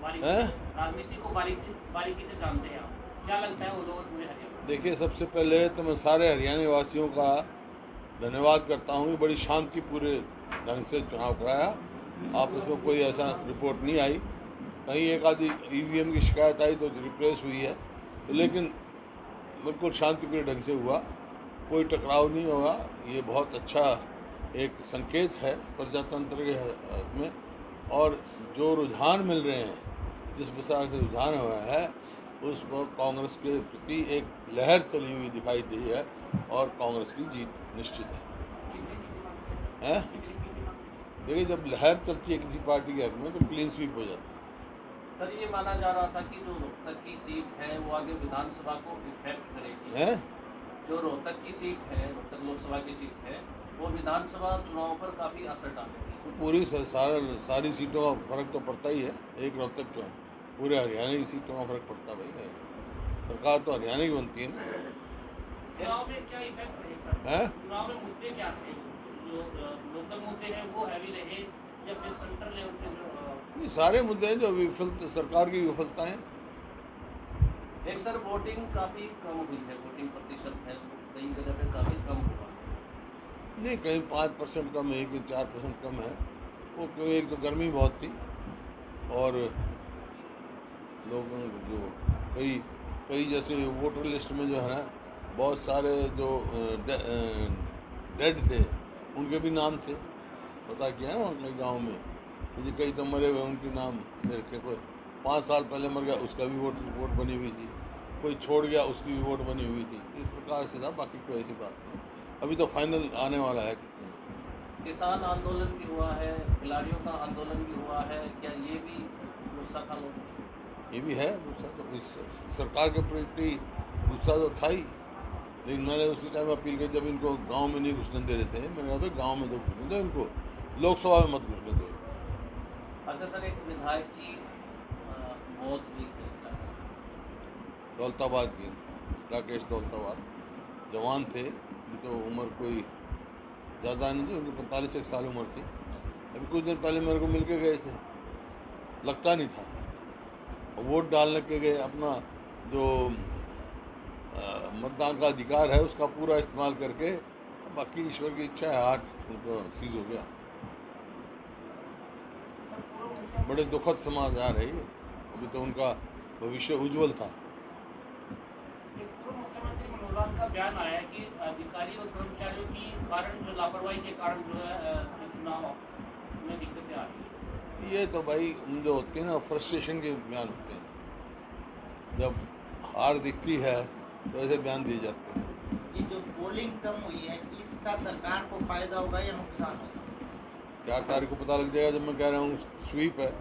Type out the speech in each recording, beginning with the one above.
राजनीति को बारीकी से जानते हैं आप, क्या लगता है वो लोग पूरे हरियाणा? देखिए, सबसे पहले तो मैं सारे हरियाणा वासियों का धन्यवाद करता हूँ कि बड़ी शांतिपूर्ण ढंग से चुनाव कराया। आपस में कोई ऐसा रिपोर्ट नहीं आई, कहीं एक आधी ईवीएम की शिकायत आई तो रिप्लेस हुई है, तो लेकिन बिल्कुल शांतिपूर्ण ढंग से हुआ, कोई टकराव नहीं हुआ। ये बहुत अच्छा एक संकेत है प्रजातंत्र के में। और जो रुझान मिल रहे हैं, जिस प्रकार से रुझान हुआ है, उसमें कांग्रेस के प्रति एक लहर चली हुई दिखाई दी है और कांग्रेस की जीत निश्चित है। देखिए, जब लहर चलती है किसी पार्टी के हक में तो क्लीन स्वीप हो जाता है। सर, ये माना जा रहा था कि जो रोहतक की सीट है वो आगे विधानसभा को इफेक्ट करेगी। जो रोहतक की सीट है, रोहतक लोकसभा की सीट है, वो विधानसभा चुनाव पर काफी असर डालेगी। तो पूरी सारी सीटों का फर्क तो पड़ता ही है, एक रोहतक क्यों, पूरे हरियाणा की सीटों का फर्क पड़ता भाई है। सरकार तो हरियाणा की बनती है ना। चुनाव में क्या इफेक्ट रहेगा? चुनाव में मुद्दे क्या थे? जो लोकल मुद्दे हैं वो हैवी रहे या फिर सेंट्रल लेवल पे? सारे मुद्दे हैं जो सरकार की विफलता है। एक सर, वोटिंग काफी कम हुई है, वोटिंग प्रतिशत है कई जगह पे काफी कम हुआ है। नहीं, कहीं 5% कम है, कहीं 4% कम है। वो क्यों, एक तो गर्मी बहुत थी और लोगों जो कई जैसे वोटर लिस्ट में जो है ना, बहुत सारे जो डेड थे उनके भी नाम थे, पता किया ना कई गांव में, मुझे कई तो मरे हुए उनके नाम दे रखे। कोई 5 साल पहले मर गया, उसका भी वोट बनी हुई थी, कोई छोड़ गया उसकी भी वोट बनी हुई थी। इस प्रकार से था, बाकी कोई ऐसी बात नहीं। अभी तो फाइनल आने वाला है। किसान आंदोलन भी हुआ है, खिलाड़ियों का आंदोलन भी हुआ है, क्या ये भी गुस्सा था लोगों? ये भी है गुस्सा, तो इस सरकार के प्रति गुस्सा तो था ही, लेकिन मैंने उसी टाइम अपील की जब इनको गांव में नहीं घुसने दे रहे थे, मैंने कहा भाई गाँव में तो घुसने दो, इनको लोकसभा में मत घुसने दो। अच्छा सर, एक विधायक की मौत हुई दौलताबाद की, राकेश दौलताबाद जवान थे, तो उम्र कोई ज़्यादा नहीं थी, उनकी 45 साल उम्र थी। अभी कुछ दिन पहले मेरे को मिल के गए थे, लगता नहीं था। वोट डालने के गए, अपना जो मतदान का अधिकार है उसका पूरा इस्तेमाल करके, बाकी ईश्वर की इच्छा है, हार्ट उनको सीज हो गया। बड़े दुखद समाचार है ये। अभी तो उनका भविष्य उज्जवल था। मुख्यमंत्री मनोहर लाल का बयान आया है कि अधिकारी और कर्मचारियों की कारण जो लापरवाही के कारण जो है चुनाव में दिक्कतें आ रही है। ये तो भाई जो होते हैं ना, फ्रस्ट्रेशन के बयान होते हैं। जब हार दिखती है तो ऐसे बयान दिए जाते हैं। ये जो पोलिंग कम हुई है, इसका सरकार को फायदा होगा या नुकसान होगा? 4 तारीख को पता लग जाएगा, जब मैं कह रहा हूँ स्वीप है।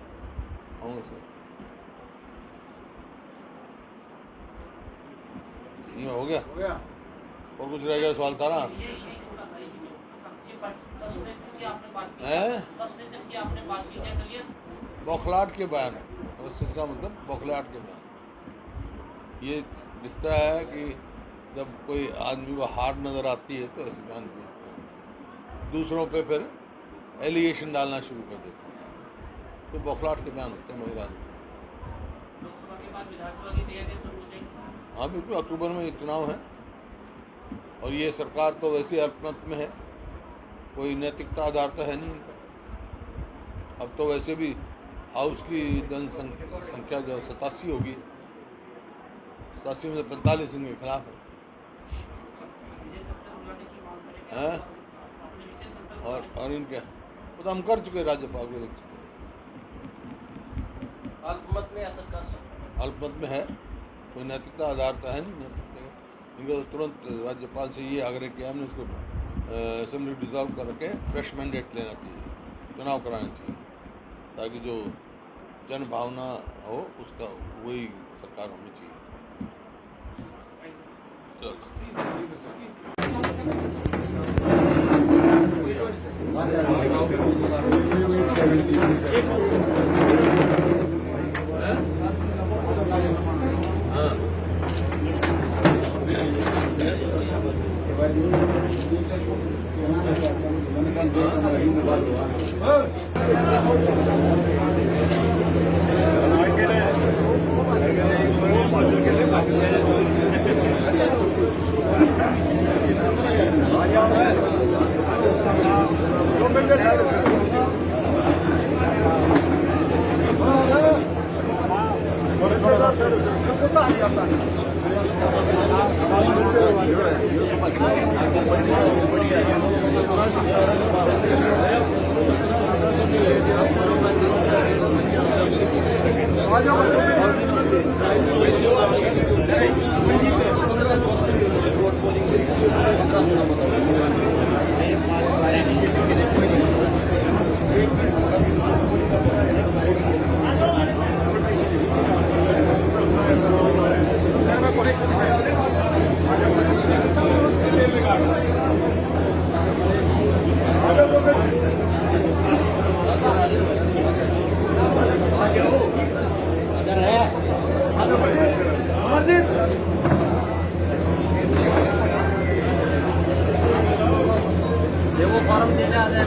हो गया और कुछ रह गया सवाल तारा? बौखलाहट के बयान है, का मतलब बौखलाहट के बयान। ये दिखता है कि जब कोई आदमी को हार नजर आती है तो ऐसे बयान देते हैं, दूसरों पे फिर एलिगेशन डालना शुरू कर देते हैं, तो बौखलाहट के बयान होते हैं मेरे राज में। हाँ बिल्कुल, अक्टूबर में ये चुनाव है और ये सरकार तो वैसे अल्पमत में है, कोई नैतिकता आधार तो है नहीं इनका। अब तो वैसे भी हाउस की जनसंख्या जो 87 होगी, 87 में 45 इनके खिलाफ है। और इनके वो तो हम कर चुके, राज्यपाल को लिख चुके। अल्पमत में असर कर सकते, अल्पमत में है, कोई नैतिकता आधार तो है नहीं नैतिकता। इनको तो तुरंत राज्यपाल से ये आग्रह किया हमने, उसको असेंबली डिसॉल्व करके फ्रेश मैंडेट लेना चाहिए, चुनाव कराना चाहिए, ताकि जो जन भावना हो उसका वही सरकार होनी चाहिए। हाँ फार्म देने आ जाए